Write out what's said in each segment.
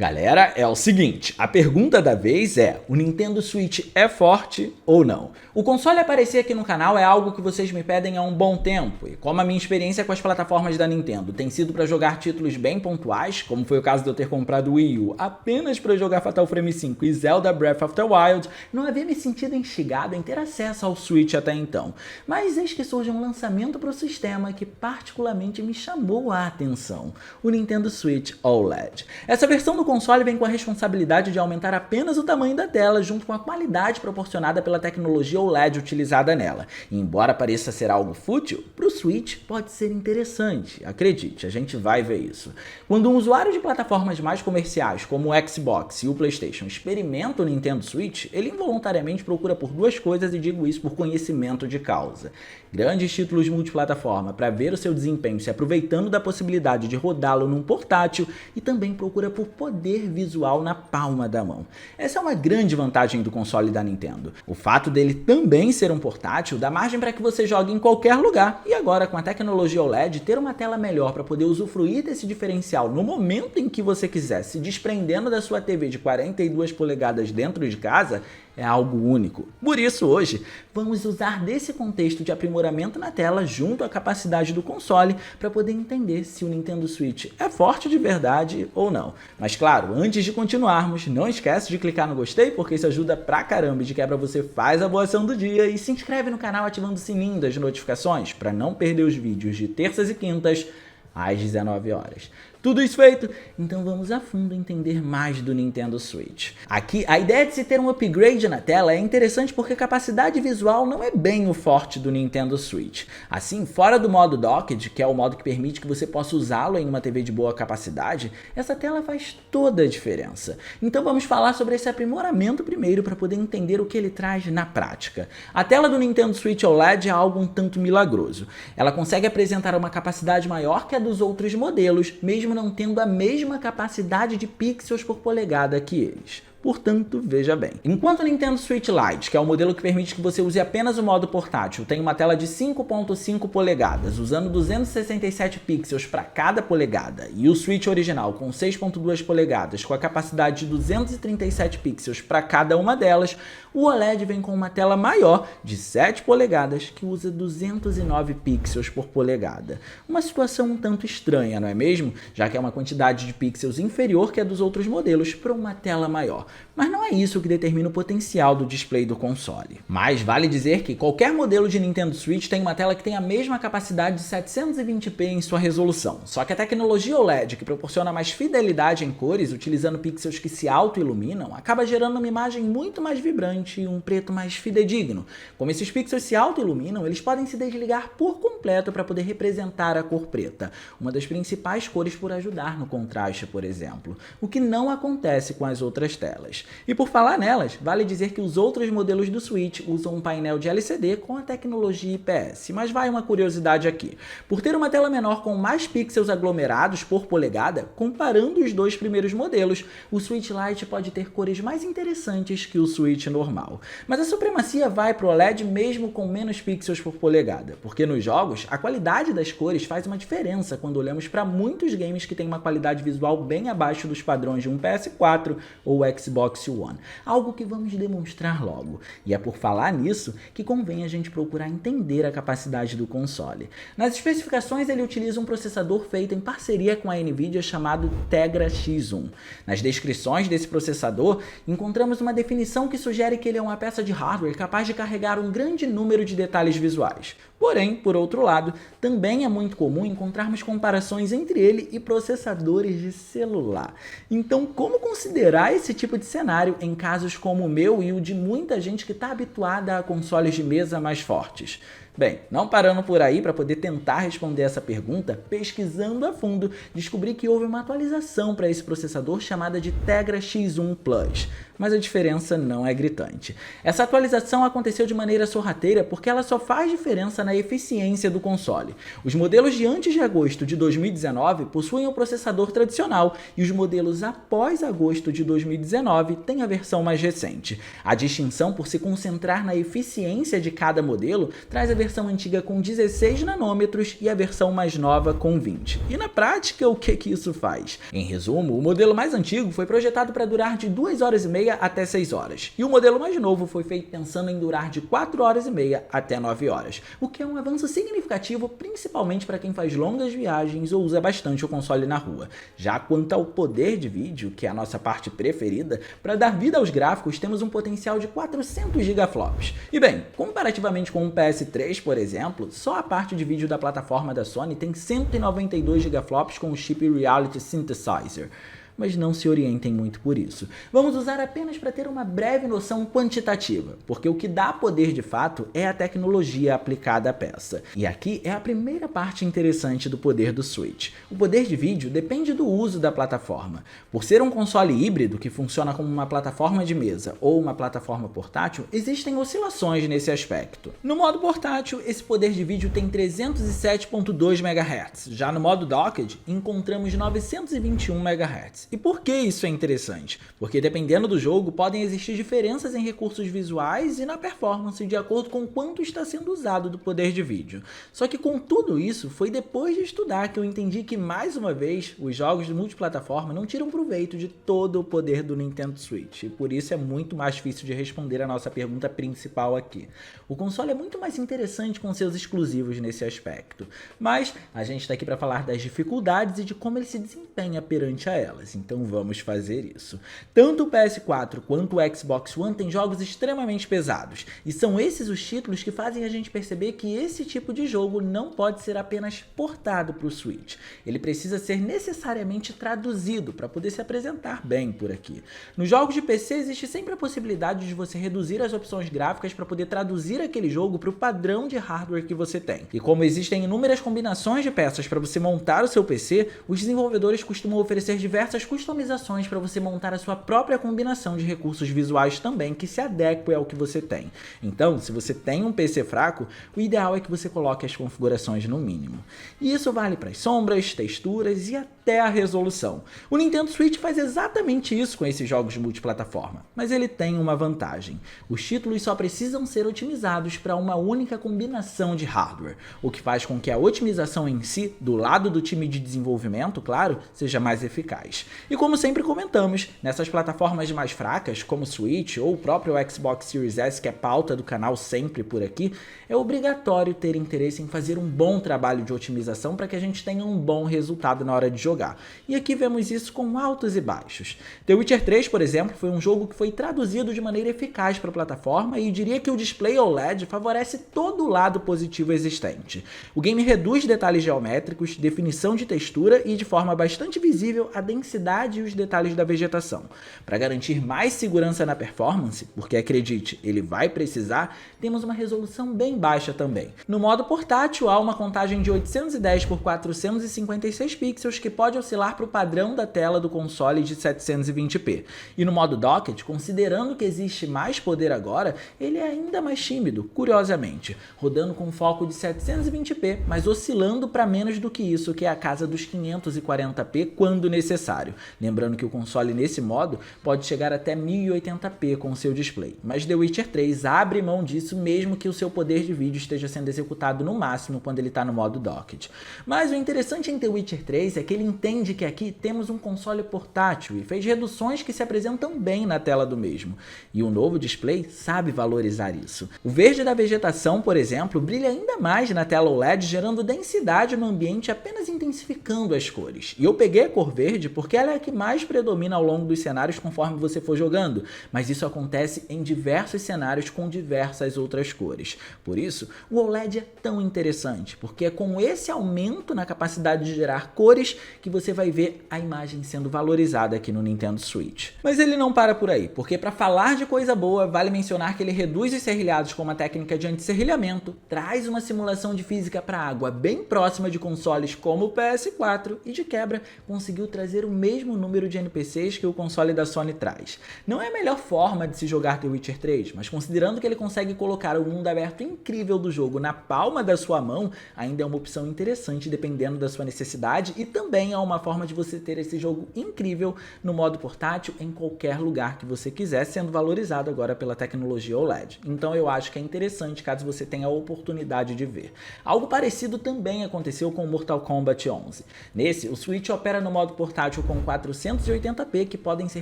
Galera, é o seguinte, a pergunta da vez é, o Nintendo Switch é forte ou não? O console aparecer aqui no canal é algo que vocês me pedem há um bom tempo, e como a minha experiência com as plataformas da Nintendo tem sido para jogar títulos bem pontuais, como foi o caso de eu ter comprado o Wii U apenas para jogar Fatal Frame 5 e Zelda Breath of the Wild, não havia me sentido instigado em ter acesso ao Switch até então. Mas eis que surge um lançamento para o sistema que particularmente me chamou a atenção, o Nintendo Switch OLED. Essa versão do console vem com a responsabilidade de aumentar apenas o tamanho da tela junto com a qualidade proporcionada pela tecnologia OLED utilizada nela. E embora pareça ser algo fútil, para o Switch pode ser interessante, acredite, a gente vai ver isso. Quando um usuário de plataformas mais comerciais como o Xbox e o PlayStation experimenta o Nintendo Switch, ele involuntariamente procura por duas coisas e digo isso por conhecimento de causa. Grandes títulos multiplataforma para ver o seu desempenho se aproveitando da possibilidade de rodá-lo num portátil e também procura por poder visual na palma da mão. Essa é uma grande vantagem do console da Nintendo. O fato dele também ser um portátil dá margem para que você jogue em qualquer lugar e agora com a tecnologia OLED ter uma tela melhor para poder usufruir desse diferencial no momento em que você quiser, se desprendendo da sua TV de 42 polegadas dentro de casa, é algo único. Por isso hoje vamos usar desse contexto de aprimoramento na tela junto à capacidade do console para poder entender se o Nintendo Switch é forte de verdade ou não. Mas claro, antes de continuarmos, não esquece de clicar no gostei porque isso ajuda pra caramba e de quebra você faz a boa ação do dia e se inscreve no canal ativando o sininho das notificações para não perder os vídeos de terças e quintas às 19 horas. Tudo isso feito? Então vamos a fundo entender mais do Nintendo Switch. Aqui, a ideia de se ter um upgrade na tela é interessante porque a capacidade visual não é bem o forte do Nintendo Switch. Assim, fora do modo Docked, que é o modo que permite que você possa usá-lo em uma TV de boa capacidade, essa tela faz toda a diferença. Então vamos falar sobre esse aprimoramento primeiro para poder entender o que ele traz na prática. A tela do Nintendo Switch OLED é algo um tanto milagroso. Ela consegue apresentar uma capacidade maior que a dos outros modelos, mesmo não tendo a mesma capacidade de pixels por polegada que eles. Portanto, veja bem. Enquanto o Nintendo Switch Lite, que é o modelo que permite que você use apenas o modo portátil, tem uma tela de 5.5 polegadas, usando 267 pixels para cada polegada, e o Switch original com 6.2 polegadas, com a capacidade de 237 pixels para cada uma delas, o OLED vem com uma tela maior, de 7 polegadas, que usa 209 pixels por polegada. Uma situação um tanto estranha, não é mesmo? Já que é uma quantidade de pixels inferior que a dos outros modelos para uma tela maior. Mas não é isso que determina o potencial do display do console. Mas vale dizer que qualquer modelo de Nintendo Switch tem uma tela que tem a mesma capacidade de 720p em sua resolução. Só que a tecnologia OLED, que proporciona mais fidelidade em cores, utilizando pixels que se auto-iluminam, acaba gerando uma imagem muito mais vibrante e um preto mais fidedigno. Como esses pixels se auto-iluminam, eles podem se desligar por completo para poder representar a cor preta, uma das principais cores por ajudar no contraste, por exemplo, o que não acontece com as outras telas. E por falar nelas, vale dizer que os outros modelos do Switch usam um painel de LCD com a tecnologia IPS, mas vai uma curiosidade aqui. Por ter uma tela menor com mais pixels aglomerados por polegada, comparando os dois primeiros modelos, o Switch Lite pode ter cores mais interessantes que o Switch normal. Mas a supremacia vai para o OLED mesmo com menos pixels por polegada, porque nos jogos, a qualidade das cores faz uma diferença quando olhamos para muitos games que têm uma qualidade visual bem abaixo dos padrões de um PS4 ou Xbox One, algo que vamos demonstrar logo. E é por falar nisso que convém a gente procurar entender a capacidade do console. Nas especificações ele utiliza um processador feito em parceria com a Nvidia chamado Tegra X1. Nas descrições desse processador encontramos uma definição que sugere que ele é uma peça de hardware capaz de carregar um grande número de detalhes visuais. Porém, por outro lado, também é muito comum encontrarmos comparações entre ele e processadores de celular. Então, como considerar esse tipo de cenário em casos como o meu e o de muita gente que está habituada a consoles de mesa mais fortes? Bem, não parando por aí para poder tentar responder essa pergunta, pesquisando a fundo, descobri que houve uma atualização para esse processador chamada de Tegra X1 Plus, mas a diferença não é gritante. Essa atualização aconteceu de maneira sorrateira porque ela só faz diferença na eficiência do console. Os modelos de antes de agosto de 2019 possuem o processador tradicional e os modelos após agosto de 2019 têm a versão mais recente. A distinção por se concentrar na eficiência de cada modelo traz a versão antiga com 16 nanômetros e a versão mais nova com 20. E na prática, o que isso faz? Em resumo, o modelo mais antigo foi projetado para durar de 2 horas e meia até 6 horas, e o modelo mais novo foi feito pensando em durar de 4 horas e meia até 9 horas, o que é um avanço significativo principalmente para quem faz longas viagens ou usa bastante o console na rua. Já quanto ao poder de vídeo, que é a nossa parte preferida, para dar vida aos gráficos temos um potencial de 400 gigaflops. E bem, comparativamente com o PS3, por exemplo, só a parte de vídeo da plataforma da Sony tem 192 gigaflops com o chip Reality Synthesizer. Mas não se orientem muito por isso. Vamos usar apenas para ter uma breve noção quantitativa, porque o que dá poder de fato é a tecnologia aplicada à peça. E aqui é a primeira parte interessante do poder do Switch. O poder de vídeo depende do uso da plataforma. Por ser um console híbrido que funciona como uma plataforma de mesa ou uma plataforma portátil, existem oscilações nesse aspecto. No modo portátil, esse poder de vídeo tem 307.2 MHz. Já no modo docked, encontramos 921 MHz. E por que isso é interessante? Porque dependendo do jogo, podem existir diferenças em recursos visuais e na performance de acordo com quanto está sendo usado do poder de vídeo. Só que com tudo isso, foi depois de estudar que eu entendi que, mais uma vez, os jogos de multiplataforma não tiram proveito de todo o poder do Nintendo Switch. E por isso é muito mais difícil de responder a nossa pergunta principal aqui. O console é muito mais interessante com seus exclusivos nesse aspecto. Mas a gente está aqui para falar das dificuldades e de como ele se desempenha perante a elas. Então vamos fazer isso. Tanto o PS4 quanto o Xbox One têm jogos extremamente pesados, e são esses os títulos que fazem a gente perceber que esse tipo de jogo não pode ser apenas portado para o Switch. Ele precisa ser necessariamente traduzido para poder se apresentar bem por aqui. Nos jogos de PC existe sempre a possibilidade de você reduzir as opções gráficas para poder traduzir aquele jogo para o padrão de hardware que você tem. E como existem inúmeras combinações de peças para você montar o seu PC, os desenvolvedores costumam oferecer diversas customizações para você montar a sua própria combinação de recursos visuais também que se adeque ao que você tem. Então, se você tem um PC fraco, o ideal é que você coloque as configurações no mínimo. E isso vale para as sombras, texturas e até a resolução. O Nintendo Switch faz exatamente isso com esses jogos multiplataforma, mas ele tem uma vantagem. Os títulos só precisam ser otimizados para uma única combinação de hardware, o que faz com que a otimização em si, do lado do time de desenvolvimento, claro, seja mais eficaz. E como sempre comentamos, nessas plataformas mais fracas, como o Switch ou o próprio Xbox Series S, que é pauta do canal sempre por aqui, é obrigatório ter interesse em fazer um bom trabalho de otimização para que a gente tenha um bom resultado na hora de jogar. E aqui vemos isso com altos e baixos. The Witcher 3, por exemplo, foi um jogo que foi traduzido de maneira eficaz para a plataforma, e diria que o display OLED favorece todo o lado positivo existente. O game reduz detalhes geométricos, definição de textura e, de forma bastante visível, a densidade e os detalhes da vegetação. Para garantir mais segurança na performance, porque acredite, ele vai precisar, temos uma resolução bem baixa também. No modo portátil, há uma contagem de 810 por 456 pixels que pode oscilar para o padrão da tela do console de 720p. E no modo docked, considerando que existe mais poder agora, ele é ainda mais tímido, curiosamente, rodando com foco de 720p, mas oscilando para menos do que isso, que é a casa dos 540p quando necessário. Lembrando que o console nesse modo pode chegar até 1080p com seu display, mas The Witcher 3 abre mão disso mesmo que o seu poder de vídeo esteja sendo executado no máximo quando ele está no modo docked. Mas o interessante em The Witcher 3 é que ele entende que aqui temos um console portátil e fez reduções que se apresentam bem na tela do mesmo, e o novo display sabe valorizar isso. O verde da vegetação, por exemplo, brilha ainda mais na tela OLED, gerando densidade no ambiente, apenas intensificando as cores. E eu peguei a cor verde porque ela é a que mais predomina ao longo dos cenários conforme você for jogando, mas isso acontece em diversos cenários com diversas outras cores. Por isso, o OLED é tão interessante, porque é com esse aumento na capacidade de gerar cores que você vai ver a imagem sendo valorizada aqui no Nintendo Switch. Mas ele não para por aí, porque para falar de coisa boa, vale mencionar que ele reduz os serrilhados com uma técnica de anti-serrilhamento, traz uma simulação de física para água bem próxima de consoles como o PS4 e, de quebra, conseguiu trazer o mesmo mesmo número de NPCs que o console da Sony traz. Não é a melhor forma de se jogar The Witcher 3, mas considerando que ele consegue colocar o mundo aberto incrível do jogo na palma da sua mão, ainda é uma opção interessante dependendo da sua necessidade e também é uma forma de você ter esse jogo incrível no modo portátil em qualquer lugar que você quiser, sendo valorizado agora pela tecnologia OLED. Então eu acho que é interessante caso você tenha a oportunidade de ver. Algo parecido também aconteceu com o Mortal Kombat 11. Nesse, o Switch opera no modo portátil com 480p que podem ser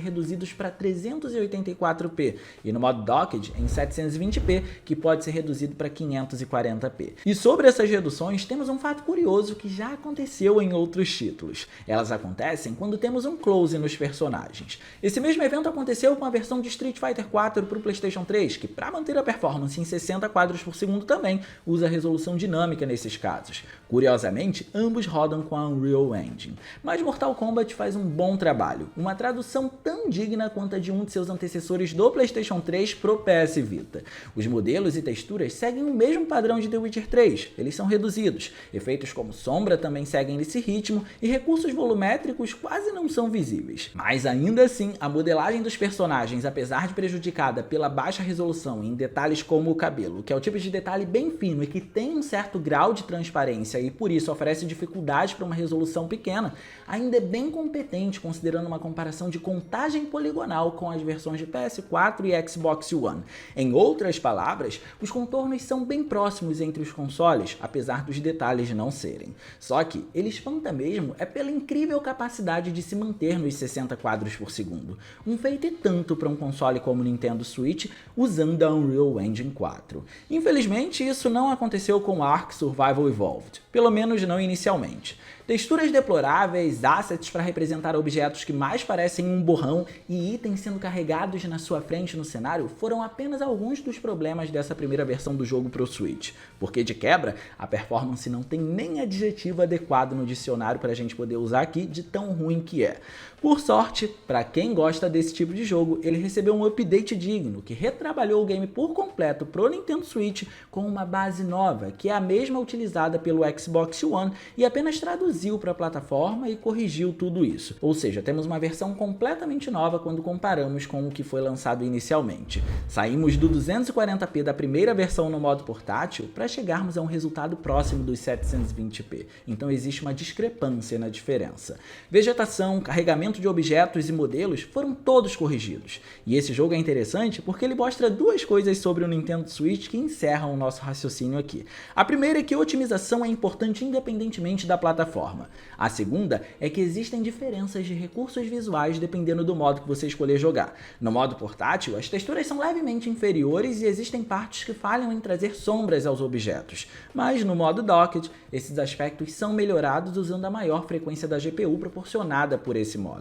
reduzidos para 384p e no modo docked em 720p que pode ser reduzido para 540p. E sobre essas reduções, temos um fato curioso que já aconteceu em outros títulos. Elas acontecem quando temos um close nos personagens. Esse mesmo evento aconteceu com a versão de Street Fighter 4 para o PlayStation 3, que para manter a performance em 60 quadros por segundo também usa resolução dinâmica nesses casos. Curiosamente, ambos rodam com a Unreal Engine. Mas Mortal Kombat faz um bom trabalho, uma tradução tão digna quanto a de um de seus antecessores do PlayStation 3 pro PS Vita. Os modelos e texturas seguem o mesmo padrão de The Witcher 3, eles são reduzidos, efeitos como sombra também seguem esse ritmo e recursos volumétricos quase não são visíveis. Mas ainda assim, a modelagem dos personagens, apesar de prejudicada pela baixa resolução em detalhes como o cabelo, que é o tipo de detalhe bem fino e que tem um certo grau de transparência e por isso oferece dificuldade para uma resolução pequena, ainda é bem competente considerando uma comparação de contagem poligonal com as versões de PS4 e Xbox One. Em outras palavras, os contornos são bem próximos entre os consoles, apesar dos detalhes não serem. Só que ele espanta mesmo é pela incrível capacidade de se manter nos 60 quadros por segundo, um feito e tanto para um console como o Nintendo Switch usando a Unreal Engine 4. Infelizmente, isso não aconteceu com Ark Survival Evolved, pelo menos não inicialmente. Texturas deploráveis, assets para representar objetos que mais parecem um borrão e itens sendo carregados na sua frente no cenário foram apenas alguns dos problemas dessa primeira versão do jogo para o Switch, porque de quebra, a performance não tem nem adjetivo adequado no dicionário para a gente poder usar aqui de tão ruim que é. Por sorte, para quem gosta desse tipo de jogo, ele recebeu um update digno que retrabalhou o game por completo pro Nintendo Switch com uma base nova, que é a mesma utilizada pelo Xbox One e apenas traduziu para a plataforma e corrigiu tudo isso. Ou seja, temos uma versão completamente nova quando comparamos com o que foi lançado inicialmente. Saímos do 240p da primeira versão no modo portátil para chegarmos a um resultado próximo dos 720p. Então existe uma discrepância na diferença. Vegetação, carregamento de objetos e modelos foram todos corrigidos. E esse jogo é interessante porque ele mostra duas coisas sobre o Nintendo Switch que encerram o nosso raciocínio aqui. A primeira é que a otimização é importante independentemente da plataforma. A segunda é que existem diferenças de recursos visuais dependendo do modo que você escolher jogar. No modo portátil, as texturas são levemente inferiores e existem partes que falham em trazer sombras aos objetos. Mas no modo docked, esses aspectos são melhorados usando a maior frequência da GPU proporcionada por esse modo.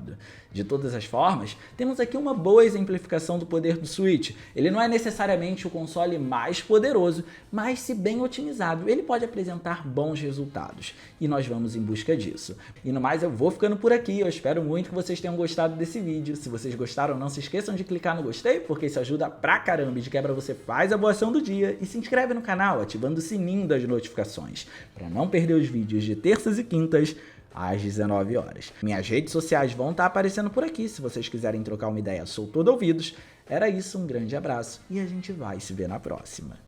De todas as formas, temos aqui uma boa exemplificação do poder do Switch. Ele não é necessariamente o console mais poderoso, mas se bem otimizado, ele pode apresentar bons resultados. E nós vamos em busca disso. E no mais, eu vou ficando por aqui. Eu espero muito que vocês tenham gostado desse vídeo. Se vocês gostaram, não se esqueçam de clicar no gostei, porque isso ajuda pra caramba. E de quebra você faz a boa ação do dia e se inscreve no canal, ativando o sininho das notificações, para não perder os vídeos de terças e quintas às 19 horas. Minhas redes sociais vão estar aparecendo por aqui, se vocês quiserem trocar uma ideia, sou todo ouvidos. Era isso, um grande abraço e a gente vai se ver na próxima.